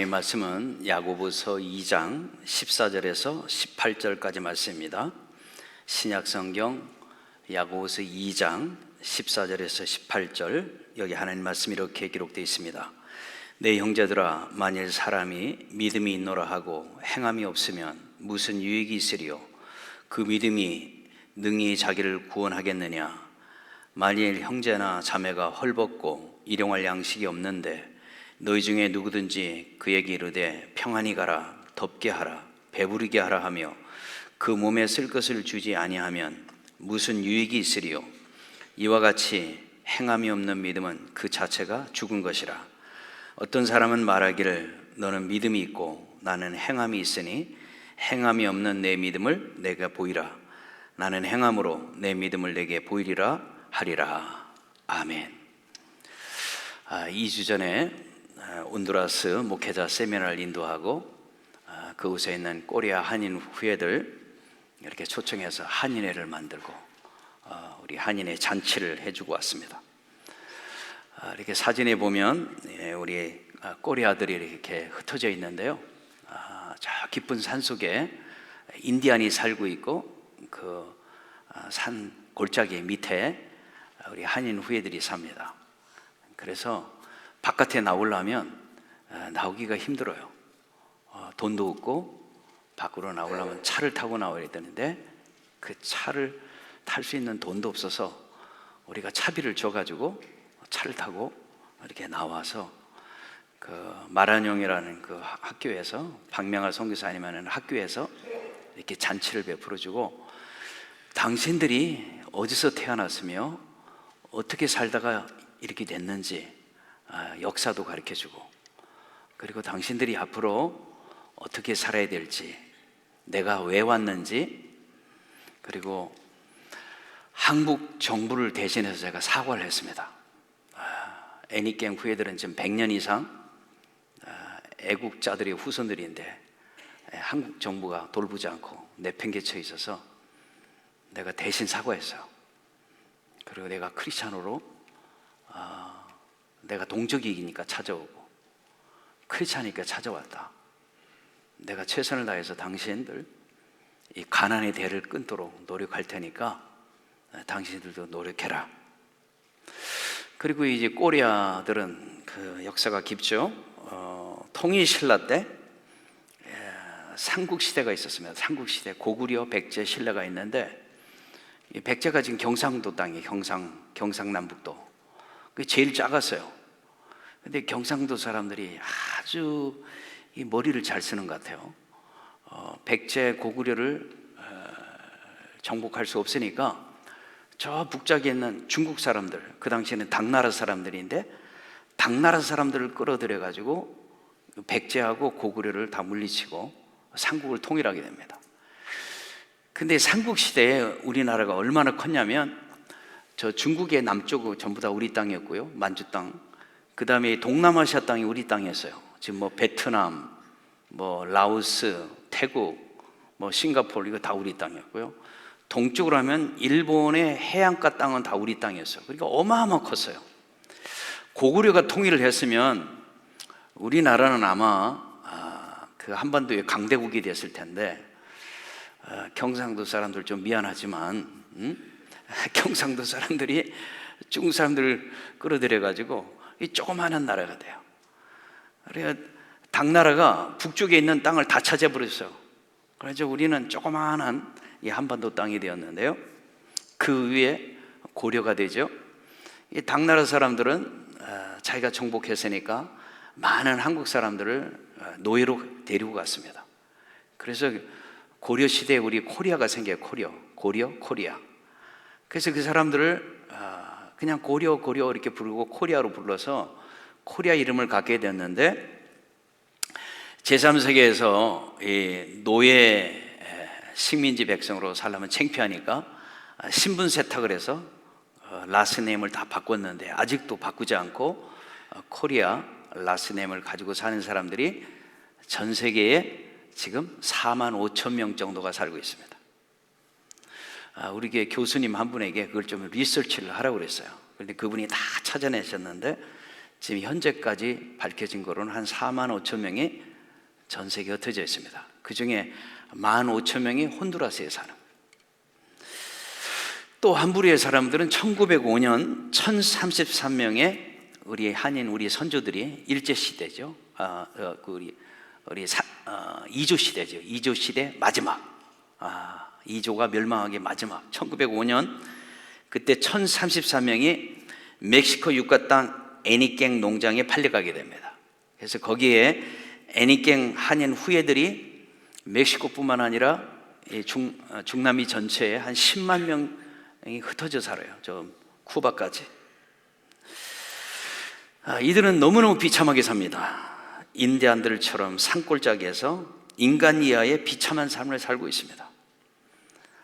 하나님 말씀은 야고보서 2장 14절에서 18절까지 말씀입니다. 신약성경 야고보서 2장 14절에서 18절, 여기 하나님 말씀이 이렇게 기록되어 있습니다. 내 형제들아, 만일 사람이 믿음이 있노라 하고 행함이 없으면 무슨 유익이 있으리요? 그 믿음이 능히 자기를 구원하겠느냐? 만일 형제나 자매가 헐벗고 일용할 양식이 없는데 너희 중에 누구든지 그에게 이르되 평안히 가라, 덥게 하라, 배부르게 하라 하며 그 몸에 쓸 것을 주지 아니하면 무슨 유익이 있으리요? 이와 같이 행함이 없는 믿음은 그 자체가 죽은 것이라. 어떤 사람은 말하기를 너는 믿음이 있고 나는 행함이 있으니 행함이 없는 내 믿음을 내가 보이라. 나는 행함으로 내 믿음을 내게 보이리라 하리라. 아멘. 2주 전에 온두라스 목회자 세미나를 인도하고 그곳에 있는 코리아 한인 후예들 이렇게 초청해서 한인회를 만들고 우리 한인회 잔치를 해주고 왔습니다. 이렇게 사진에 보면 우리 코리아들이 이렇게 흩어져 있는데요, 저 깊은 산 속에 인디안이 살고 있고 그 산 골짜기 밑에 우리 한인 후예들이 삽니다. 그래서 바깥에 나오려면 나오기가 힘들어요. 돈도 없고 밖으로 나오려면 차를 타고 나와야 되는데 그 차를 탈 수 있는 돈도 없어서 우리가 차비를 줘가지고 차를 타고 이렇게 나와서 그 마란용이라는 그 학교에서, 박명아 선교사님 하는 학교에서 이렇게 잔치를 베풀어주고, 당신들이 어디서 태어났으며 어떻게 살다가 이렇게 됐는지 역사도 가르쳐주고, 그리고 당신들이 앞으로 어떻게 살아야 될지, 내가 왜 왔는지, 그리고 한국 정부를 대신해서 제가 사과를 했습니다. 애니깽 후예들은 지금 100년 이상 애국자들의 후손들인데 한국 정부가 돌보지 않고 내팽개쳐 있어서 내가 대신 사과했어요. 그리고 내가 크리스찬으로 내가 동족이니까 찾아오고 크리스찬이니까 찾아왔다. 내가 최선을 다해서 당신들 이 가난의 대를 끊도록 노력할 테니까 당신들도 노력해라. 그리고 이제 코리아들은 그 역사가 깊죠. 통일신라 때 삼국시대가 있었습니다. 삼국시대, 고구려, 백제, 신라가 있는데 이 백제가 지금 경상도 땅이에요. 경상남북도. 그게 제일 작았어요. 근데 경상도 사람들이 아주 이 머리를 잘 쓰는 것 같아요. 백제, 고구려를 정복할 수 없으니까 저 북쪽에 있는 중국 사람들, 그 당시에는 당나라 사람들인데 당나라 사람들을 끌어들여 가지고 백제하고 고구려를 다 물리치고 삼국을 통일하게 됩니다. 근데 삼국시대에 우리나라가 얼마나 컸냐면 저 중국의 남쪽은 전부 다 우리 땅이었고요, 만주 땅. 그 다음에 동남아시아 땅이 우리 땅이었어요. 지금 뭐 베트남, 뭐 라오스, 태국, 뭐 싱가포르, 이거 다 우리 땅이었고요. 동쪽으로 하면 일본의 해안가 땅은 다 우리 땅이었어요. 그러니까 어마어마 컸어요. 고구려가 통일을 했으면 우리나라는 아마 그 한반도의 강대국이 됐을 텐데, 경상도 사람들 좀 미안하지만 경상도 사람들이 중국 사람들을 끌어들여 가지고 이 조그마한 나라가 돼요. 그래서 당나라가 북쪽에 있는 땅을 다 차지해버렸어요. 그래서 우리는 조그마한 이 한반도 땅이 되었는데요, 그 위에 고려가 되죠. 이 당나라 사람들은 자기가 정복했으니까 많은 한국 사람들을 노예로 데리고 갔습니다. 그래서 고려 시대에 우리 코리아가 생겨요. 코리아. 그래서 그 사람들을 그냥 고려 이렇게 부르고 코리아로 불러서 코리아 이름을 갖게 됐는데, 제3세계에서 이 노예 식민지 백성으로 살려면 창피하니까 신분 세탁을 해서 라스네임을 다 바꿨는데 아직도 바꾸지 않고 코리아 라스네임을 가지고 사는 사람들이 전 세계에 지금 4만 5천 명 정도가 살고 있습니다. 우리 교회 교수님 한 분에게 그걸 좀 리서치를 하라고 그랬어요. 그런데 그분이 다 찾아내셨는데 지금 현재까지 밝혀진 거로는 한 4만 5천 명이 전 세계에 흩어져 있습니다. 그 중에 1만 5천 명이 혼두라스에 사는. 또 한 부류의 사람들은 1905년 1033명의 우리 한인 우리 선조들이 일제 시대죠. 이조 시대죠. 이조 시대 마지막. 이조가 멸망하기 마지막 1905년 그때 1034명이 멕시코 유카 땅 애니깽 농장에 팔려가게 됩니다. 그래서 거기에 애니깽 한인 후예들이 멕시코뿐만 아니라 중남미 전체에 한 10만 명이 흩어져 살아요. 저 쿠바까지. 이들은 너무너무 비참하게 삽니다. 인디안들처럼 산골짜기에서 인간 이하의 비참한 삶을 살고 있습니다.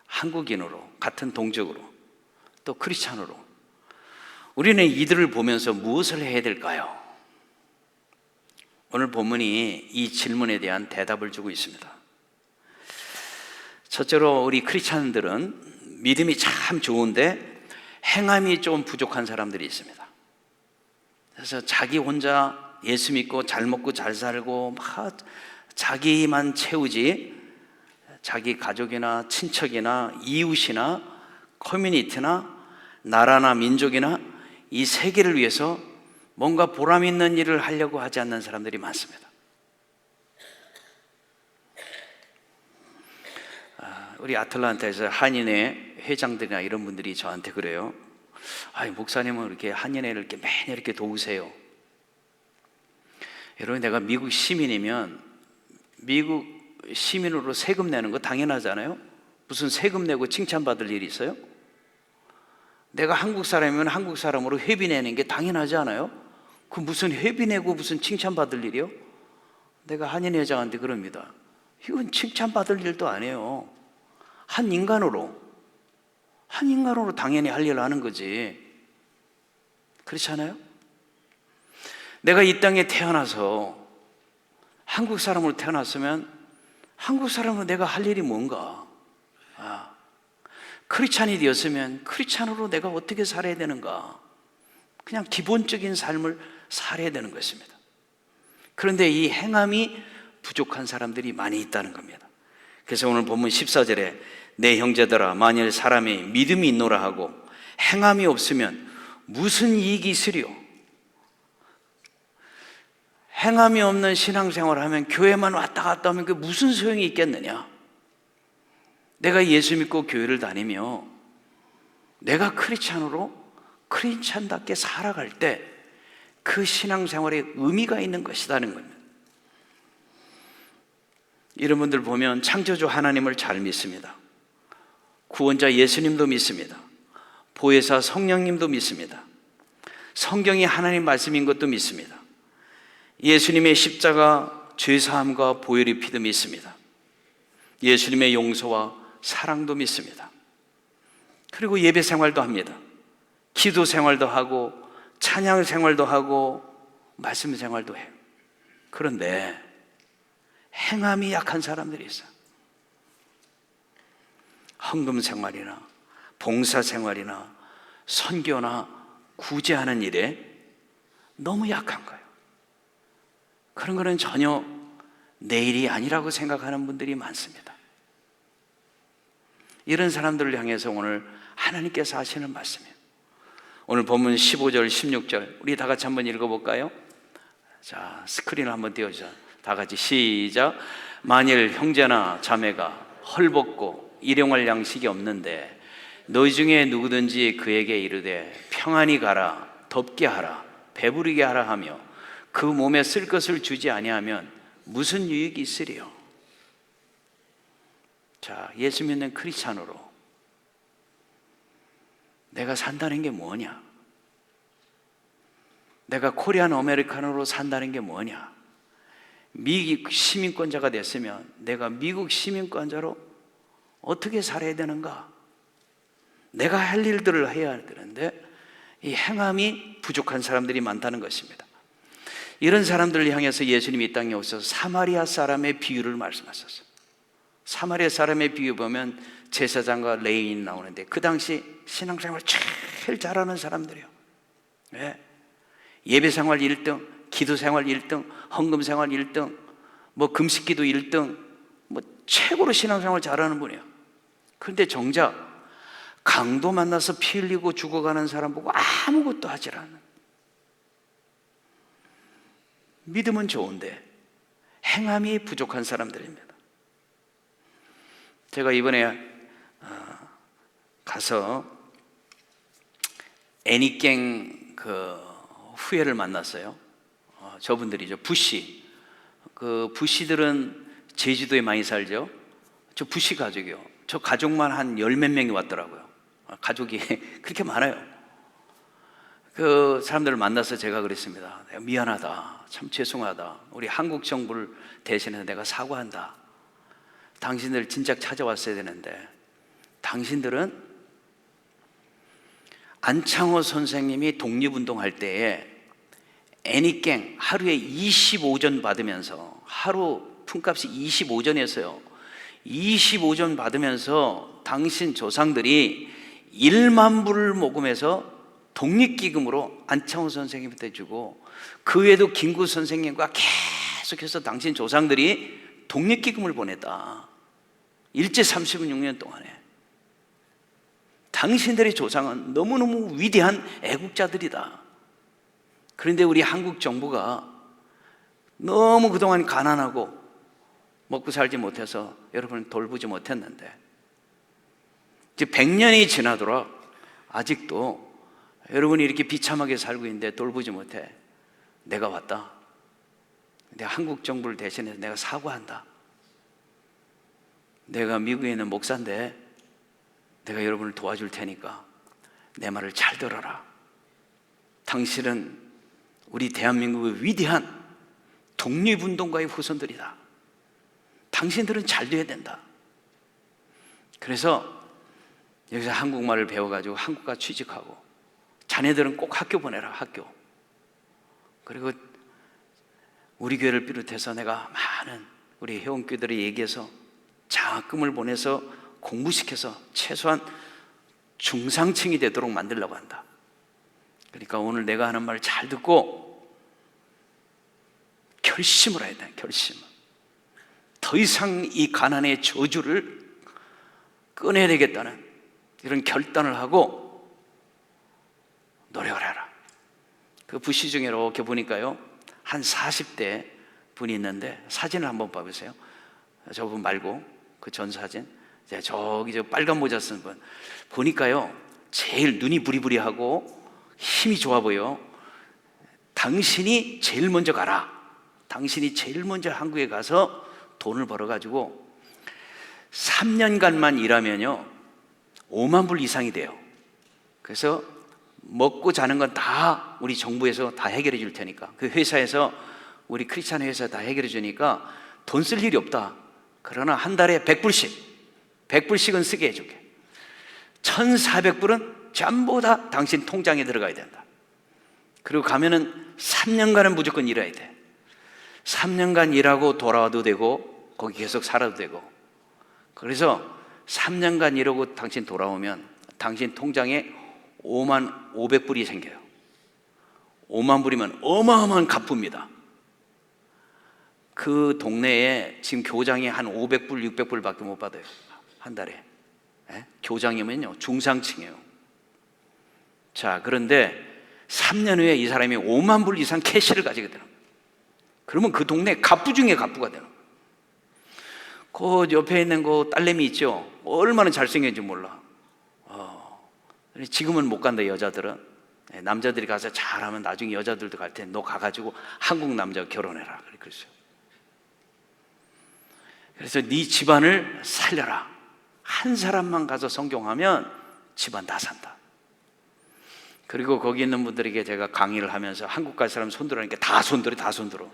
한국인으로, 같은 동족으로, 또 크리스찬으로 우리는 이들을 보면서 무엇을 해야 될까요? 오늘 본문이 이 질문에 대한 대답을 주고 있습니다. 첫째로 우리 크리스찬들은 믿음이 참 좋은데 행함이 좀 부족한 사람들이 있습니다. 그래서 자기 혼자 예수 믿고 잘 먹고 잘 살고 막 자기만 채우지 자기 가족이나 친척이나 이웃이나 커뮤니티나 나라나 민족이나 이 세계를 위해서 뭔가 보람 있는 일을 하려고 하지 않는 사람들이 많습니다. 우리 아틀란타에서 한인회 회장들이나 이런 분들이 저한테 그래요. 목사님은 이렇게 한인회를 이렇게 매년 이렇게 도우세요. 여러분, 내가 미국 시민이면 미국 시민으로 세금 내는 거 당연하잖아요. 무슨 세금 내고 칭찬받을 일이 있어요? 내가 한국 사람이면 한국 사람으로 회비 내는 게 당연하지 않아요? 그 무슨 회비 내고 무슨 칭찬받을 일이요? 내가 한인 회장한테 그럽니다. 이건 칭찬받을 일도 아니에요. 한 인간으로 당연히 할 일을 하는 거지. 그렇지 않아요? 내가 이 땅에 태어나서 한국 사람으로 태어났으면 한국 사람으로 내가 할 일이 뭔가? 크리스찬이 되었으면 크리스찬으로 내가 어떻게 살아야 되는가? 그냥 기본적인 삶을 살아야 되는 것입니다. 그런데 이 행함이 부족한 사람들이 많이 있다는 겁니다. 그래서 오늘 본문 14절에 내 형제들아 만일 사람이 믿음이 있노라 하고 행함이 없으면 무슨 이익이 있으리요? 행함이 없는 신앙생활을 하면 교회만 왔다 갔다 하면 그게 무슨 소용이 있겠느냐? 내가 예수 믿고 교회를 다니며 내가 크리스찬으로 크리스찬답게 살아갈 때 그 신앙생활에 의미가 있는 것이라는 겁니다. 이런 분들 보면 창조주 하나님을 잘 믿습니다. 구원자 예수님도 믿습니다. 보혜사 성령님도 믿습니다. 성경이 하나님 말씀인 것도 믿습니다. 예수님의 십자가 죄사함과 보혈 입히도 믿습니다. 예수님의 용서와 사랑도 믿습니다. 그리고 예배 생활도 합니다. 기도 생활도 하고 찬양 생활도 하고 말씀 생활도 해요. 그런데 행함이 약한 사람들이 있어요. 헌금 생활이나 봉사 생활이나 선교나 구제하는 일에 너무 약한 거예요. 그런 거는 전혀 내 일이 아니라고 생각하는 분들이 많습니다. 이런 사람들을 향해서 오늘 하나님께서 하시는 말씀이에요. 오늘 본문 15절, 16절 우리 다 같이 한번 읽어볼까요? 자, 스크린을 한번 띄워주세요. 다 같이 시작. 만일 형제나 자매가 헐벗고 일용할 양식이 없는데 너희 중에 누구든지 그에게 이르되 평안히 가라, 덥게 하라, 배부르게 하라 하며 그 몸에 쓸 것을 주지 아니하면 무슨 유익이 있으리요? 자, 예수 믿는 크리스찬으로 내가 산다는 게 뭐냐? 내가 코리안 아메리칸으로 산다는 게 뭐냐? 미국 시민권자가 됐으면 내가 미국 시민권자로 어떻게 살아야 되는가? 내가 할 일들을 해야 되는데 이 행함이 부족한 사람들이 많다는 것입니다. 이런 사람들을 향해서 예수님이 이 땅에 오셔서 사마리아 사람의 비유를 말씀하셨어요. 사마리아 사람의 비유 보면 제사장과 레위인이 나오는데 그 당시 신앙생활 제일 잘하는 사람들이에요. 네. 예배 생활 1등, 기도 생활 1등, 헌금 생활 1등, 뭐 금식기도 1등, 뭐 최고로 신앙생활 잘하는 분이에요. 그런데 정작 강도 만나서 피 흘리고 죽어가는 사람 보고 아무것도 하질 않는, 믿음은 좋은데 행함이 부족한 사람들입니다. 제가 이번에 가서 애니깽 그 후예를 만났어요. 저분들이죠. 부시. 그 부시들은 제주도에 많이 살죠. 저 부시 가족이요. 저 가족만 한 열 몇 명이 왔더라고요. 가족이 그렇게 많아요. 그 사람들을 만나서 제가 그랬습니다. 내가 미안하다. 참 죄송하다. 우리 한국 정부를 대신해서 내가 사과한다. 당신들 진작 찾아왔어야 되는데, 당신들은 안창호 선생님이 독립운동할 때에 애니깽 하루에 25전 받으면서, 하루 품값이 25전이었어요. 25전 받으면서 당신 조상들이 1만 불을 모금해서 독립기금으로 안창호 선생님한테 주고, 그 외에도 김구 선생님과 계속해서 당신 조상들이 독립기금을 보냈다. 일제 36년 동안에. 당신들의 조상은 너무너무 위대한 애국자들이다. 그런데 우리 한국 정부가 너무 그동안 가난하고 먹고 살지 못해서 여러분을 돌보지 못했는데, 이제 100년이 지나도록 아직도 여러분이 이렇게 비참하게 살고 있는데 돌보지 못해. 내가 왔다. 내가 한국 정부를 대신해서 내가 사과한다. 내가 미국에 있는 목사인데 내가 여러분을 도와줄 테니까 내 말을 잘 들어라. 당신은 우리 대한민국의 위대한 독립운동가의 후손들이다. 당신들은 잘 돼야 된다. 그래서 여기서 한국말을 배워가지고 한국 가 취직하고, 자네들은 꼭 학교 보내라. 학교. 그리고 우리 교회를 비롯해서 내가 많은 우리 회원교들에 얘기해서 장학금을 보내서 공부시켜서 최소한 중상층이 되도록 만들려고 한다. 그러니까 오늘 내가 하는 말을 잘 듣고 결심을 해야 돼. 결심을. 더 이상 이 가난의 저주를 꺼내야 되겠다는 이런 결단을 하고 노력을 해라. 그 부시 중에 이렇게 보니까요, 한 40대 분이 있는데, 사진을 한번 봐보세요. 저분 말고 그 전 사진. 저기 저 빨간 모자 쓴 분 보니까요, 제일 눈이 부리부리하고 힘이 좋아 보여. 당신이 제일 먼저 가라. 당신이 제일 먼저 한국에 가서 돈을 벌어가지고 3년간만 일하면요 5만 불 이상이 돼요. 그래서 먹고 자는 건 다 우리 정부에서 다 해결해 줄 테니까, 그 회사에서, 우리 크리스찬 회사 다 해결해 주니까 돈 쓸 일이 없다. 그러나 한 달에 100불씩은 쓰게 해줄게. 1,400불은 전부 다 당신 통장에 들어가야 된다. 그리고 가면은 3년간은 무조건 일해야 돼. 3년간 일하고 돌아와도 되고 거기 계속 살아도 되고. 그래서 3년간 일하고 당신 돌아오면 당신 통장에 5만 500불이 생겨요. 5만 불이면 어마어마한 갑부입니다. 그 동네에 지금 교장이 한 500불, 600불밖에 못 받아요. 한 달에. 예? 교장이면요 중상층이에요. 자, 그런데 3년 후에 이 사람이 5만 불 이상 캐시를 가지게 되는 거예요. 그러면 그 동네 갑부 중에 갑부가 되는 거예요. 그 옆에 있는 그 딸내미 있죠? 얼마나 잘생겼는지 몰라. 지금은 못 간다, 여자들은. 남자들이 가서 잘하면 나중에 여자들도 갈 텐데 너 가가지고 한국 남자와 결혼해라. 그랬어요. 그래서 네 집안을 살려라. 한 사람만 가서 성경하면 집안 다 산다. 그리고 거기 있는 분들에게 제가 강의를 하면서 한국 갈 사람 손들어니까 다 손들어, 다 손들어.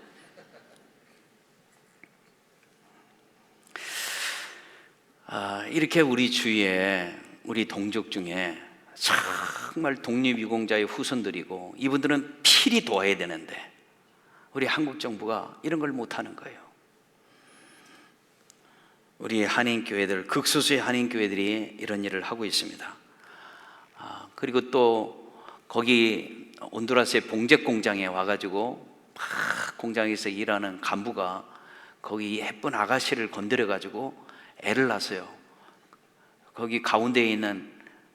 이렇게 우리 주위에, 우리 동족 중에 정말 독립유공자의 후손들이고, 이분들은 필히 도와야 되는데 우리 한국 정부가 이런 걸 못하는 거예요. 우리 한인교회들, 극소수의 한인교회들이 이런 일을 하고 있습니다. 그리고 또 거기 온두라스의 봉제 공장에 와가지고 막 공장에서 일하는 간부가 거기 예쁜 아가씨를 건드려가지고 애를 낳았어요. 거기 가운데에 있는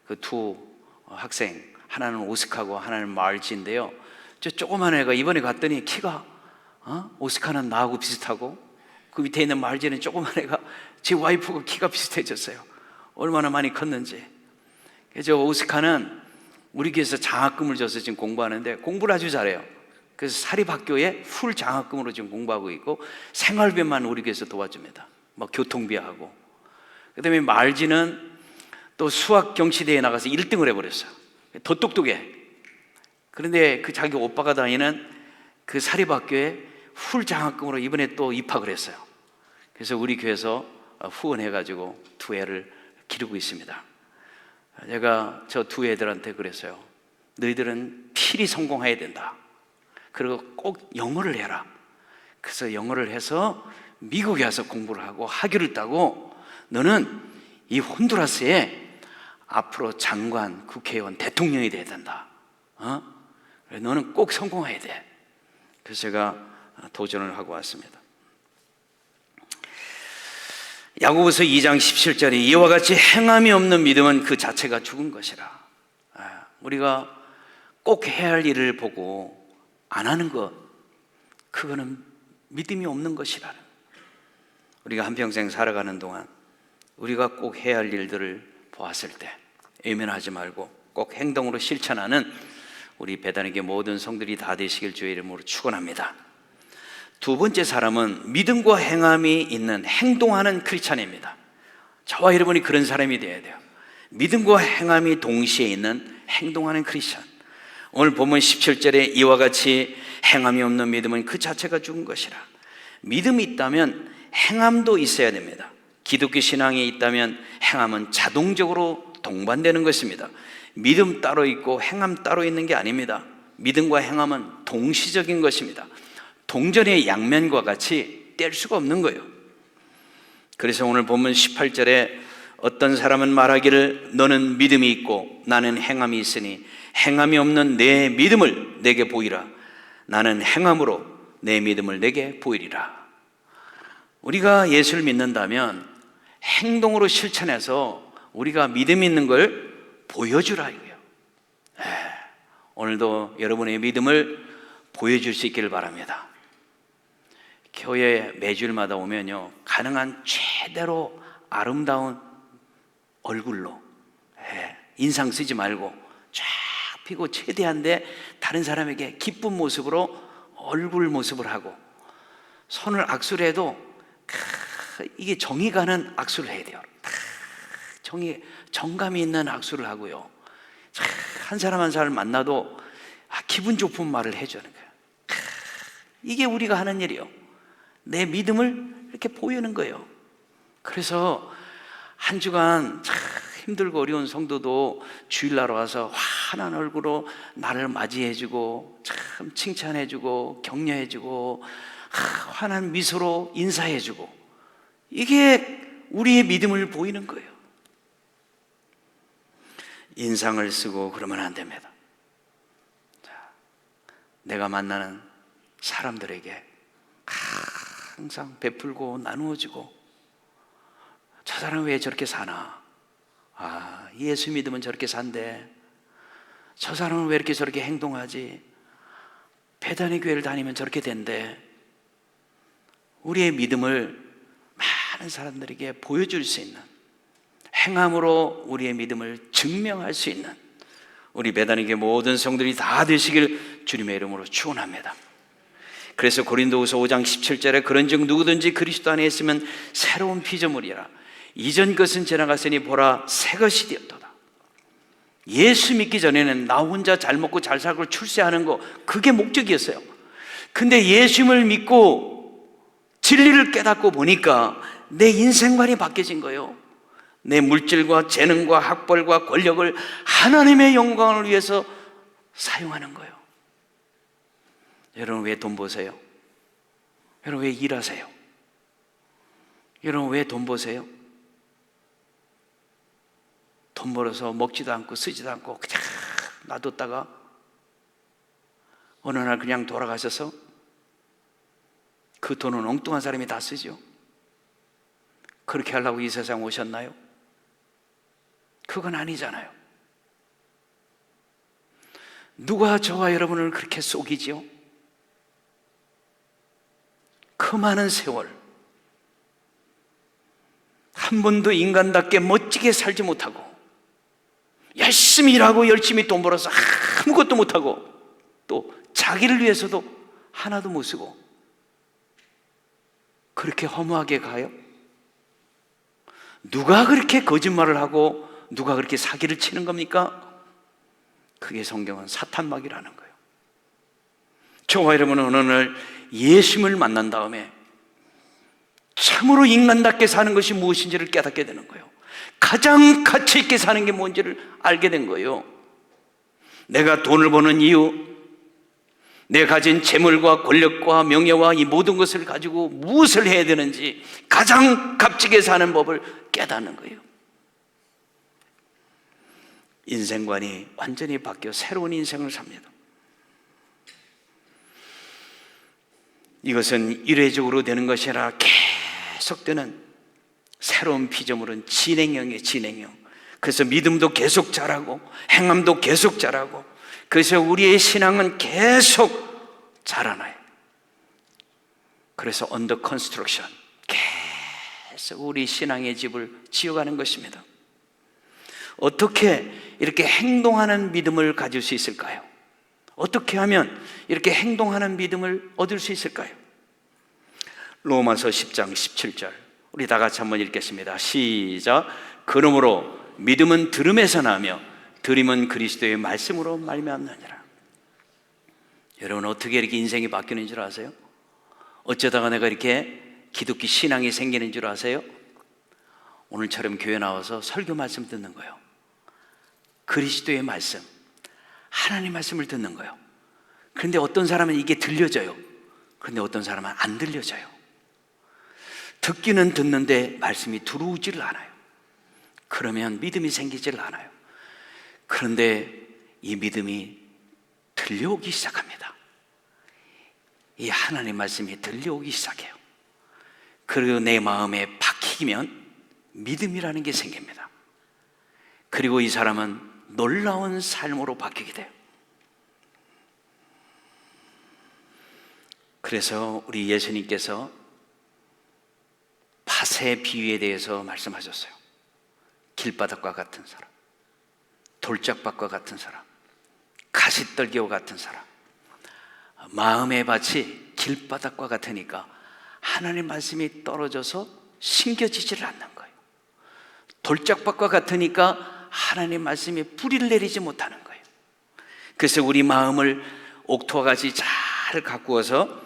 그 두 학생, 하나는 오스카고 하나는 마르지인데요, 저 조그만 애가 이번에 갔더니 키가 오스카는 나하고 비슷하고 그 밑에 있는 마르지는 조그만 애가 제 와이프가 키가 비슷해졌어요. 얼마나 많이 컸는지. 그래서 오스카는 우리 교회에서 장학금을 줘서 지금 공부하는데 공부를 아주 잘해요. 그래서 사립학교에 풀 장학금으로 지금 공부하고 있고 생활비만 우리 교회에서 도와줍니다. 뭐 교통비하고. 그 다음에 말지는 또 수학 경시대회에 나가서 1등을 해버렸어요. 더 똑똑해. 그런데 그 자기 오빠가 다니는 그 사립학교에 풀 장학금으로 이번에 또 입학을 했어요. 그래서 우리 교회에서 후원해가지고 두 애를 기르고 있습니다. 제가 저 두 애들한테 그랬어요. 너희들은 필히 성공해야 된다. 그리고 꼭 영어를 해라. 그래서 영어를 해서 미국에 와서 공부를 하고 학위를 따고 너는 이 혼두라스에 앞으로 장관, 국회의원, 대통령이 돼야 된다. 너는 꼭 성공해야 돼. 그래서 제가 도전을 하고 왔습니다. 야고보서 2장 17절에 이와 같이 행함이 없는 믿음은 그 자체가 죽은 것이라. 우리가 꼭 해야 할 일을 보고 안 하는 것, 그거는 믿음이 없는 것이라. 우리가 한평생 살아가는 동안 우리가 꼭 해야 할 일들을 보았을 때 외면하지 말고 꼭 행동으로 실천하는 우리 배단에게 모든 성들이 다 되시길 주의 이름으로 축원합니다. 두 번째 사람은 믿음과 행함이 있는 행동하는 크리스찬입니다. 저와 여러분이 그런 사람이 되어야 돼요. 믿음과 행함이 동시에 있는 행동하는 크리스찬. 오늘 본문 17절에 이와 같이 행함이 없는 믿음은 그 자체가 죽은 것이라. 믿음이 있다면 행함도 있어야 됩니다. 기독교 신앙이 있다면 행함은 자동적으로 동반되는 것입니다. 믿음 따로 있고 행함 따로 있는 게 아닙니다. 믿음과 행함은 동시적인 것입니다. 동전의 양면과 같이 뗄 수가 없는 거예요. 그래서 오늘 본문 18절에 어떤 사람은 말하기를 너는 믿음이 있고 나는 행함이 있으니 행함이 없는 내 믿음을 내게 보이라. 나는 행함으로 내 믿음을 내게 보이리라. 우리가 예수를 믿는다면 행동으로 실천해서 우리가 믿음 있는 걸 보여주라 이거예요. 오늘도 여러분의 믿음을 보여줄 수 있기를 바랍니다. 교회 매주일마다 오면요, 가능한 최대로 아름다운 얼굴로, 인상 쓰지 말고 쫙 피고 최대한데 다른 사람에게 기쁜 모습으로 얼굴 모습을 하고, 손을 악수를 해도 이게 정이 가는 악수를 해야 돼요. 정감이 있는 악수를 하고요, 한 사람 한 사람 만나도 기분 좋은 말을 해주는 거예요. 이게 우리가 하는 일이에요. 내 믿음을 이렇게 보이는 거예요. 그래서 한 주간 참 힘들고 어려운 성도도 주일날 와서 환한 얼굴로 나를 맞이해주고 참 칭찬해주고 격려해주고 환한 미소로 인사해주고, 이게 우리의 믿음을 보이는 거예요. 인상을 쓰고 그러면 안 됩니다. 내가 만나는 사람들에게 항상 베풀고 나누어주고, 저 사람은 왜 저렇게 사나? 예수 믿으면 저렇게 산대. 저 사람은 왜 이렇게 저렇게 행동하지? 배단의 교회를 다니면 저렇게 된대. 우리의 믿음을 많은 사람들에게 보여줄 수 있는, 행함으로 우리의 믿음을 증명할 수 있는 우리 배단의 교회 모든 성들이 다 되시길 주님의 이름으로 축원합니다. 그래서 고린도후서 5장 17절에 그런즉 누구든지 그리스도 안에 있으면 새로운 피조물이라. 이전 것은 지나갔으니 보라 새 것이 되었도다. 예수 믿기 전에는 나 혼자 잘 먹고 잘 살고 출세하는 거, 그게 목적이었어요. 근데 예수님을 믿고 진리를 깨닫고 보니까 내 인생관이 바뀌어진 거예요. 내 물질과 재능과 학벌과 권력을 하나님의 영광을 위해서 사용하는 거예요. 여러분 왜 돈 버세요? 여러분 왜 일하세요? 여러분 왜 돈 버세요? 돈 벌어서 먹지도 않고 쓰지도 않고 그냥 놔뒀다가 어느 날 그냥 돌아가셔서 그 돈은 엉뚱한 사람이 다 쓰죠. 그렇게 하려고 이 세상 오셨나요? 그건 아니잖아요. 누가 저와 여러분을 그렇게 속이지요? 그 많은 세월 한 번도 인간답게 멋지게 살지 못하고 열심히 일하고 열심히 돈 벌어서 아무것도 못하고 또 자기를 위해서도 하나도 못 쓰고 그렇게 허무하게 가요? 누가 그렇게 거짓말을 하고 누가 그렇게 사기를 치는 겁니까? 그게 성경은 사탄막이라는 거예요. 저와 여러분은 어느 날 예수님을 만난 다음에 참으로 인간답게 사는 것이 무엇인지를 깨닫게 되는 거예요. 가장 가치 있게 사는 게 뭔지를 알게 된 거예요. 내가 돈을 버는 이유, 내가 가진 재물과 권력과 명예와 이 모든 것을 가지고 무엇을 해야 되는지 가장 값지게 사는 법을 깨닫는 거예요. 인생관이 완전히 바뀌어 새로운 인생을 삽니다. 이것은 일회적으로 되는 것이 아니라 계속되는 새로운 피조물은 진행형이에요. 진행형. 그래서 믿음도 계속 자라고 행함도 계속 자라고 그래서 우리의 신앙은 계속 자라나요. 그래서 언더 컨스트럭션, 계속 우리 신앙의 집을 지어가는 것입니다. 어떻게 이렇게 행동하는 믿음을 가질 수 있을까요? 어떻게 하면 이렇게 행동하는 믿음을 얻을 수 있을까요? 로마서 10장 17절 우리 다 같이 한번 읽겠습니다. 시작. 그러므로 믿음은 들음에서 나며 들음은 그리스도의 말씀으로 말미암느니라. 여러분 어떻게 이렇게 인생이 바뀌는 줄 아세요? 어쩌다가 내가 이렇게 기독교 신앙이 생기는 줄 아세요? 오늘처럼 교회 나와서 설교 말씀 듣는 거예요. 그리스도의 말씀, 하나님 말씀을 듣는 거예요. 그런데 어떤 사람은 이게 들려져요. 그런데 어떤 사람은 안 들려져요. 듣기는 듣는데 말씀이 들어오지를 않아요. 그러면 믿음이 생기지를 않아요. 그런데 이 믿음이 들려오기 시작합니다. 이 하나님 말씀이 들려오기 시작해요. 그리고 내 마음에 박히면 믿음이라는 게 생깁니다. 그리고 이 사람은 놀라운 삶으로 바뀌게 돼요. 그래서 우리 예수님께서 밭의 비유에 대해서 말씀하셨어요. 길바닥과 같은 사람, 돌짝밭과 같은 사람, 가시떨기와 같은 사람. 마음의 밭이 길바닥과 같으니까 하나님 말씀이 떨어져서 심겨지지를 않는 거예요. 돌짝밭과 같으니까 하나님 말씀이 뿌리를 내리지 못하는 거예요. 그래서 우리 마음을 옥토와 같이 잘 가꾸어서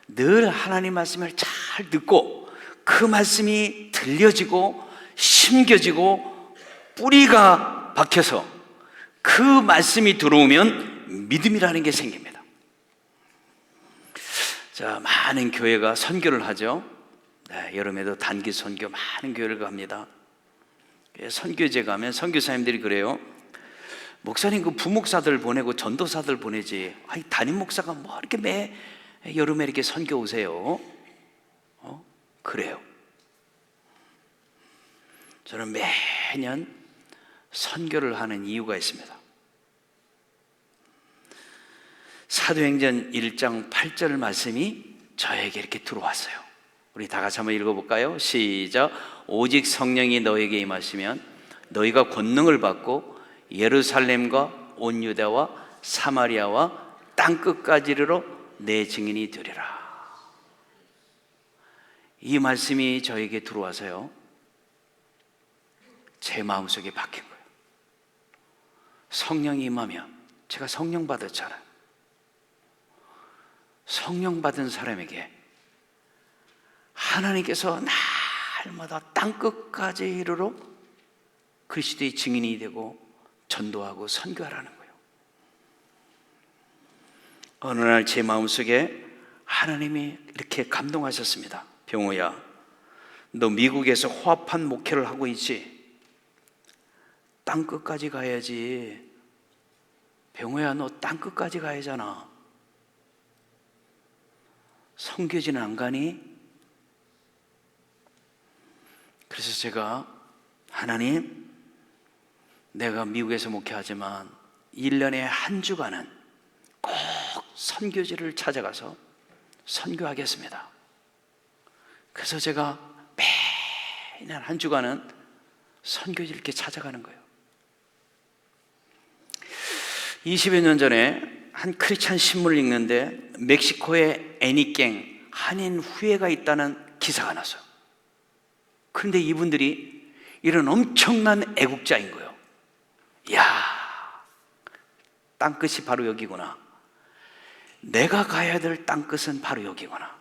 늘 하나님 말씀을 잘 듣고 그 말씀이 들려지고 심겨지고 뿌리가 박혀서 그 말씀이 들어오면 믿음이라는 게 생깁니다. 자, 많은 교회가 선교를 하죠. 네, 여름에도 단기 선교 많은 교회를 갑니다. 선교제 가면 선교사님들이 그래요. 목사님 그 부목사들 보내고 전도사들 보내지. 아니 담임 목사가 뭐 이렇게 매 여름에 이렇게 선교 오세요? 그래요. 저는 매년 선교를 하는 이유가 있습니다. 사도행전 1장 8절 말씀이 저에게 이렇게 들어왔어요. 우리 다 같이 한번 읽어볼까요? 시작. 오직 성령이 너에게 임하시면 너희가 권능을 받고 예루살렘과 온 유다와 사마리아와 땅끝까지 이르러 내 증인이 되리라. 이 말씀이 저에게 들어와서요, 제 마음속에 박힌 거예요. 성령이 임하면, 제가 성령 받았잖아요. 성령 받은 사람에게 하나님께서 날마다 땅끝까지 이르러 그리스도의 증인이 되고 전도하고 선교하라는 거예요. 어느 날 제 마음속에 하나님이 이렇게 감동하셨습니다. 병호야, 너 미국에서 화합한 목회를 하고 있지? 땅끝까지 가야지. 병호야, 너 땅끝까지 가야잖아. 선교지는 안 가니? 그래서 제가 하나님, 내가 미국에서 목회하지만 1년에 한 주간은 꼭 선교지를 찾아가서 선교하겠습니다. 그래서 제가 매년 한 주간은 선교지를 이렇게 찾아가는 거예요. 20여 년 전에 한 크리스찬 신문을 읽는데 멕시코에 애니깽 한인 후예가 있다는 기사가 났어요. 그런데 이분들이 이런 엄청난 애국자인 거예요. 이야, 땅끝이 바로 여기구나. 내가 가야 될 땅끝은 바로 여기구나.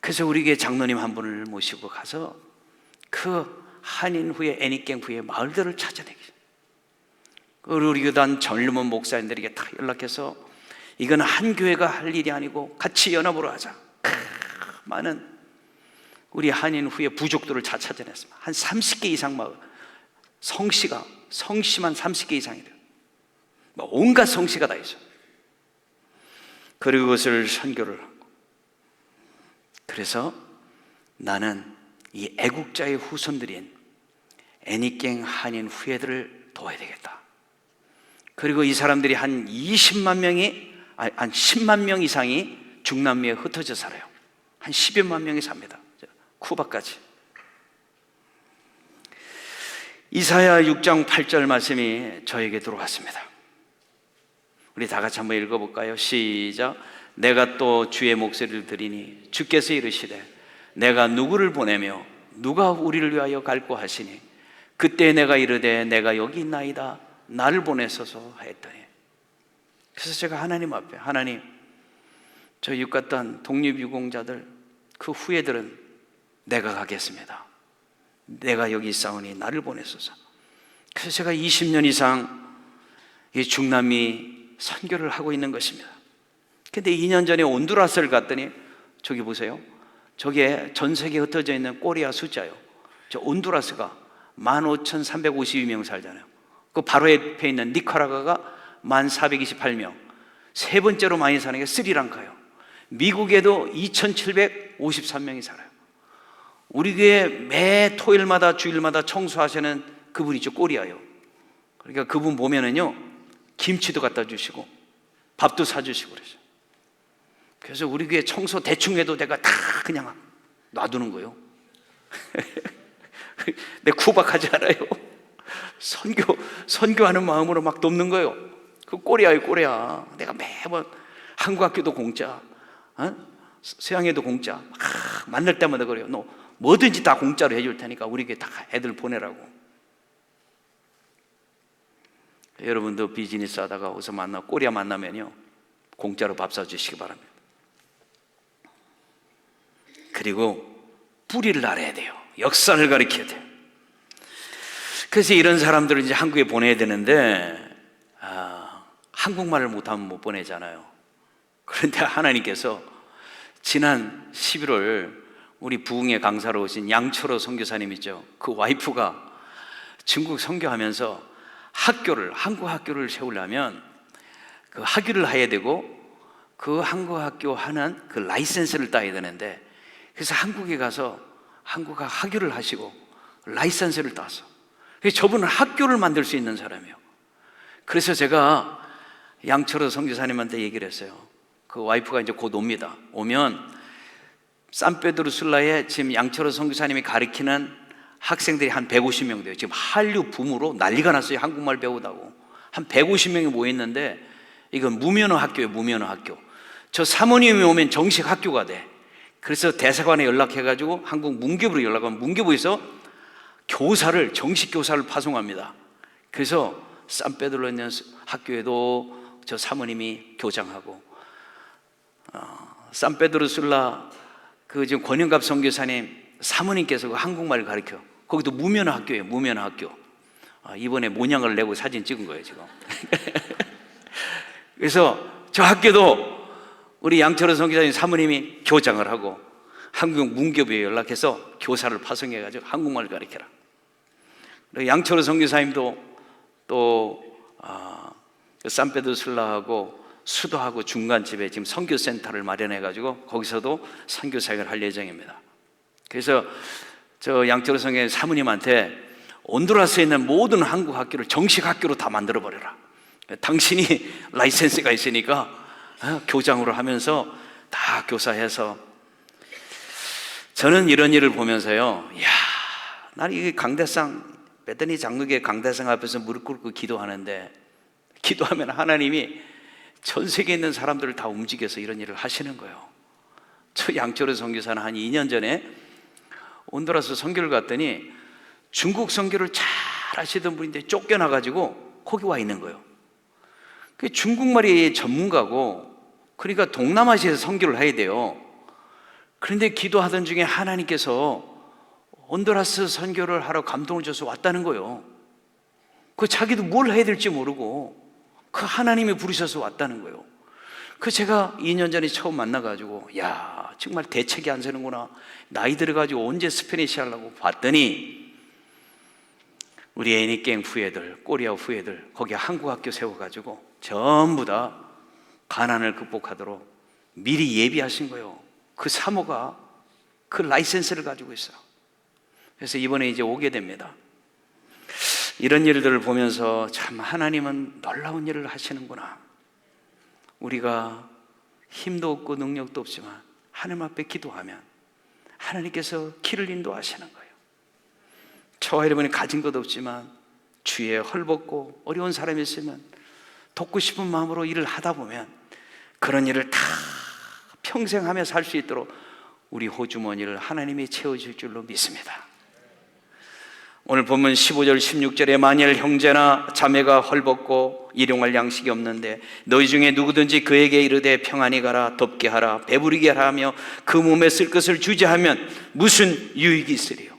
그래서 우리 교회 장로님 한 분을 모시고 가서 그 한인 후예, 애니깽 후예 마을들을 찾아내기. 우리 교단 젊은 목사님들에게 다 연락해서 이건 한 교회가 할 일이 아니고 같이 연합으로 하자. 많은 우리 한인 후예 부족들을 다 찾아냈습니다. 한 30개 이상 마을, 성씨만 30개 이상이 돼요. 온갖 성씨가 다 있어요. 그리고 그것을 선교를 하고, 그래서 나는 이 애국자의 후손들인 애니깽 한인 후예들을 도와야 되겠다. 그리고 이 사람들이 한 10만 명 이상이 중남미에 흩어져 살아요. 한 10여만 명이 삽니다. 쿠바까지. 이사야 6장 8절 말씀이 저에게 들어왔습니다. 우리 다 같이 한번 읽어볼까요? 시작. 내가 또 주의 목소리를 들으니 주께서 이르시되 내가 누구를 보내며 누가 우리를 위하여 갈고 하시니 그때 내가 이르되 내가 여기 있나이다 나를 보내소서 하였더니. 그래서 제가 하나님 앞에, 하나님, 저 육같던 독립유공자들 그 후예들은 내가 가겠습니다. 내가 여기 있사오니 나를 보내소서. 그래서 제가 20년 이상 이 중남미 선교를 하고 있는 것입니다. 근데 2년 전에 온두라스를 갔더니 저기 보세요. 저게 전 세계에 흩어져 있는 꼬리아 숫자요. 저 온두라스가 15,352명 살잖아요. 그 바로 옆에 있는 니카라과가 1,428명. 세 번째로 많이 사는 게 스리랑카요. 미국에도 2,753명이 살아요. 우리 교회 매 토요일마다 주일마다 청소하시는 그분이죠. 꼬리아요. 그러니까 그분 보면은요, 김치도 갖다 주시고 밥도 사주시고 그러죠. 그래서 우리 교회 청소 대충 해도 내가 다 그냥 놔두는 거예요. 내 구박하지 않아요. 선교하는 마음으로 막 돕는 거예요. 그 꼬리아요, 꼬리아. 내가 매번 한국 학교도 공짜, 서양에도 공짜. 막 만날 때마다 그래요. 너 뭐든지 다 공짜로 해줄 테니까 우리 교회 다 애들 보내라고. 여러분도 비즈니스 하다가 어디서 꼬리아 만나면요, 공짜로 밥 사주시기 바랍니다. 그리고 뿌리를 알아야 돼요. 역사를 가르쳐야 돼요. 그래서 이런 사람들을 이제 한국에 보내야 되는데 한국말을 못하면 못 보내잖아요. 그런데 하나님께서 지난 11월 우리 부흥회 강사로 오신 양철호 선교사님 있죠. 그 와이프가 중국 선교하면서 한국 학교를 세우려면 그 학위를 해야 되고 그 한국 학교 하는 그 라이센스를 따야 되는데, 그래서 한국에 가서 한국학 학위를 하시고 라이센스를 따서, 그래서 저분은 학교를 만들 수 있는 사람이에요. 그래서 제가 양철호 선교사님한테 얘기를 했어요. 그 와이프가 이제 곧 옵니다. 오면 산페드루술라에 지금 양철호 선교사님이 가르치는 학생들이 한 150명 돼요. 지금 한류 붐으로 난리가 났어요. 한국말 배우다고 한 150명이 모였는데, 이건 무면허 학교예요. 무면허 학교. 저 사모님이 오면 정식 학교가 돼. 그래서 대사관에 연락해가지고 한국 문교부로 연락하면 문교부에서 정식 교사를 파송합니다. 그래서 산페드로에 있는 학교에도 저 사모님이 교장하고, 산페드로술라 그 지금 권영갑 선교사님 사모님께서 그 한국말을 가르쳐. 거기도 무면허 학교예요. 무면허 학교. 이번에 모양을 내고 사진 찍은 거예요 지금. 그래서 저 학교도 우리 양철호 선교사님 사모님이 교장을 하고 한국 문교부에 연락해서 교사를 파송해가지고 한국말을 가르쳐라. 양철호 선교사님도 또 산페드루술라하고 수도하고 중간집에 지금 선교센터를 마련해가지고 거기서도 선교 사역을 할 예정입니다. 그래서 저 양철호 성교회 사모님한테 온두라스에 있는 모든 한국 학교를 정식 학교로 다 만들어 버려라. 당신이 라이센스가 있으니까 교장으로 하면서 다 교사해서. 저는 이런 일을 보면서요, 이야, 나는 이 강대상 베더니 장로교회 강대상 앞에서 무릎 꿇고 기도하는데, 기도하면 하나님이 전 세계에 있는 사람들을 다 움직여서 이런 일을 하시는 거예요. 저 양철호 선교사는 한 2년 전에 온두라스 선교를 갔더니 중국 선교를 잘 하시던 분인데 쫓겨나가지고 거기 와 있는 거예요. 그 중국말이 전문가고, 그러니까 동남아시아에서 선교를 해야 돼요. 그런데 기도하던 중에 하나님께서 온두라스 선교를 하러 감동을 줘서 왔다는 거예요. 그 자기도 뭘 해야 될지 모르고 그 하나님이 부르셔서 왔다는 거예요. 그 제가 2년 전에 처음 만나가지고, 야, 정말 대책이 안 서는구나. 나이 들어가지고 언제 스페니시 하려고 봤더니 우리 애니깽 후예들, 꼬리아 후예들 거기 한국 학교 세워가지고 전부 다 가난을 극복하도록 미리 예비하신 거예요. 그 사모가 그 라이센스를 가지고 있어요. 그래서 이번에 이제 오게 됩니다. 이런 일들을 보면서 참 하나님은 놀라운 일을 하시는구나. 우리가 힘도 없고 능력도 없지만 하나님 앞에 기도하면 하나님께서 길을 인도하시는 거예요. 저와 여러분이 가진 것 없지만 주위에 헐벗고 어려운 사람이 있으면 돕고 싶은 마음으로 일을 하다 보면 그런 일을 다 평생 하며 살 수 있도록 우리 호주머니를 하나님이 채워줄 줄로 믿습니다. 오늘 본문 15절 16절에 만일 형제나 자매가 헐벗고 일용할 양식이 없는데 너희 중에 누구든지 그에게 이르되 평안히 가라, 덥게 하라, 배부르게 하라 하며 그 몸에 쓸 것을 주지 하면 무슨 유익이 있으리요.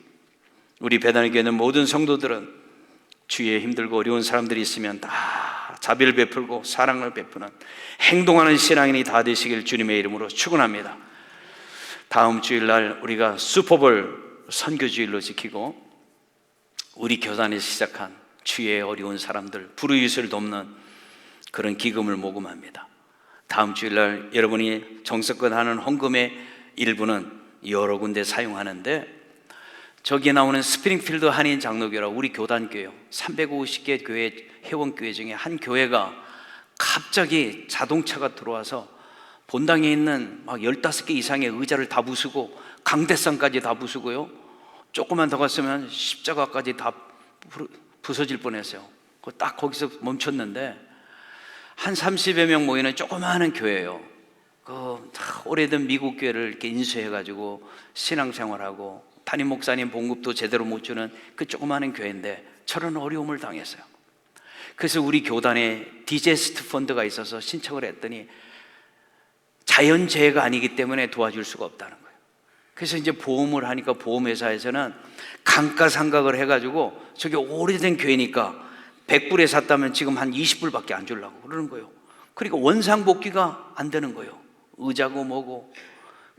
우리 배단의 교회는 모든 성도들은 주위에 힘들고 어려운 사람들이 있으면 다 자비를 베풀고 사랑을 베푸는 행동하는 신앙인이 다 되시길 주님의 이름으로 축원합니다. 다음 주일날 우리가 슈퍼볼 선교주일로 지키고 우리 교단에서 시작한 주위의 어려운 사람들, 불우이웃을 돕는 그런 기금을 모금합니다. 다음 주일날 여러분이 정성껏 하는 헌금의 일부는 여러 군데 사용하는데, 저기에 나오는 스프링필드 한인 장로교라 우리 교단교회요, 350개 교회 회원교회 중에 한 교회가 갑자기 자동차가 들어와서 본당에 있는 막 15개 이상의 의자를 다 부수고 강대상까지 다 부수고요, 조금만 더 갔으면 십자가까지 다 부서질 뻔했어요. 딱 거기서 멈췄는데, 한 30여 명 모이는 조그마한 교회예요. 그 오래된 미국 교회를 이렇게 인수해가지고 신앙생활하고 담임 목사님 봉급도 제대로 못 주는 그 조그마한 교회인데 저런 어려움을 당했어요. 그래서 우리 교단에 디제스트 펀드가 있어서 신청을 했더니 자연재해가 아니기 때문에 도와줄 수가 없다는 거예요. 그래서 이제 보험을 하니까 보험회사에서는 감가상각을 해가지고 저게 오래된 교회니까 100불에 샀다면 지금 한 20불밖에 안 주려고 그러는 거예요. 그러니까 원상복귀가 안 되는 거예요. 의자고 뭐고.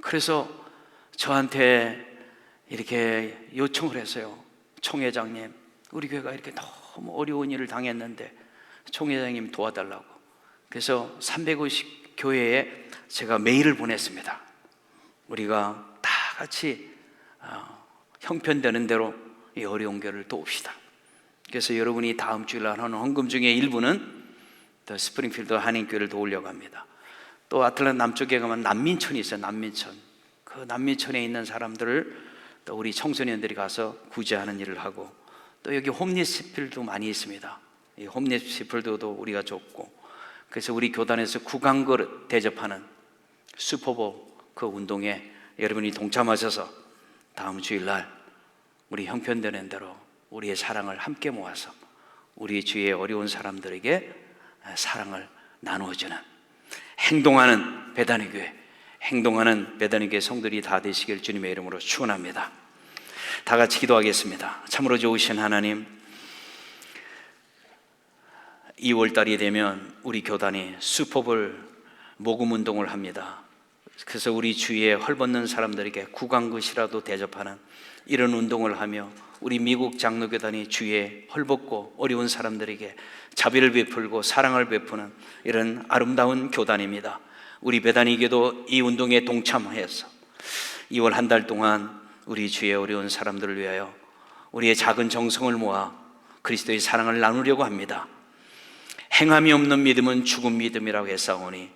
그래서 저한테 이렇게 요청을 했어요. 총회장님, 우리 교회가 이렇게 너무 어려운 일을 당했는데 총회장님 도와달라고. 그래서 350 교회에 제가 메일을 보냈습니다. 우리가 다 같이 형편되는 대로 이 어려운 교회를 도웁시다. 그래서 여러분이 다음 주일날 하는 헌금 중에 일부는 더 스프링필드 한인교회를 도우려고 합니다. 또 아틀란타 남쪽에 가면 난민촌이 있어요. 난민촌. 그 난민촌에 있는 사람들을 또 우리 청소년들이 가서 구제하는 일을 하고, 또 여기 홈리스 필드도 많이 있습니다. 이 홈리스 필드도 우리가 줬고, 그래서 우리 교단에서 구강그릇 대접하는 슈퍼볼 그 운동에 여러분이 동참하셔서 다음 주일날 우리 형편되는 대로 우리의 사랑을 함께 모아서 우리 주위의 어려운 사람들에게 사랑을 나누어주는 행동하는 베다니 교회, 행동하는 베다니 교회 성들이 다 되시길 주님의 이름으로 축원합니다. 다 같이 기도하겠습니다. 참으로 좋으신 하나님, 2월달이 되면 우리 교단이 슈퍼볼 모금 운동을 합니다. 그래서 우리 주위에 헐벗는 사람들에게 구강굿이라도 대접하는 이런 운동을 하며 우리 미국 장로교단이 주위에 헐벗고 어려운 사람들에게 자비를 베풀고 사랑을 베푸는 이런 아름다운 교단입니다. 우리 배단위교도 이 운동에 동참해서 2월 한 달 동안 우리 주위에 어려운 사람들을 위하여 우리의 작은 정성을 모아 그리스도의 사랑을 나누려고 합니다. 행함이 없는 믿음은 죽은 믿음이라고 했사오니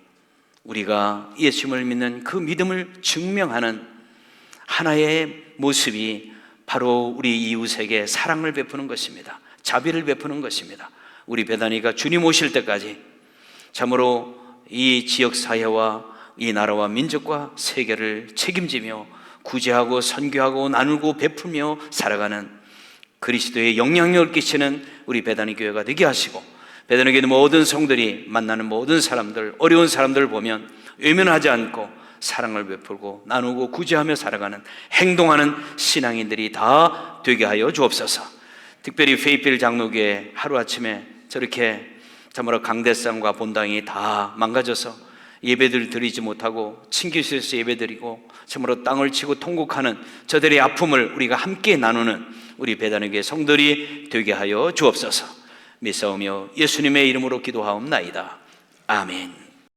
우리가 예수님을 믿는 그 믿음을 증명하는 하나의 모습이 바로 우리 이웃에게 사랑을 베푸는 것입니다. 자비를 베푸는 것입니다. 우리 배단위가 주님 오실 때까지 참으로 이 지역사회와 이 나라와 민족과 세계를 책임지며 구제하고 선교하고 나누고 베풀며 살아가는 그리스도의 영향력을 끼치는 우리 배단위 교회가 되게 하시고, 배단위 교회 모든 성들이 만나는 모든 사람들, 어려운 사람들을 보면 외면하지 않고 사랑을 베풀고 나누고 구제하며 살아가는 행동하는 신앙인들이 다 되게 하여 주옵소서. 특별히 페이필 장로교회 하루아침에 저렇게 참으로 강대상과 본당이 다 망가져서 예배들 드리지 못하고 친교실에서 예배드리고 참으로 땅을 치고 통곡하는 저들의 아픔을 우리가 함께 나누는 우리 배단의 교회 성들이 되게 하여 주옵소서. 믿사오며 예수님의 이름으로 기도하옵나이다. 아멘.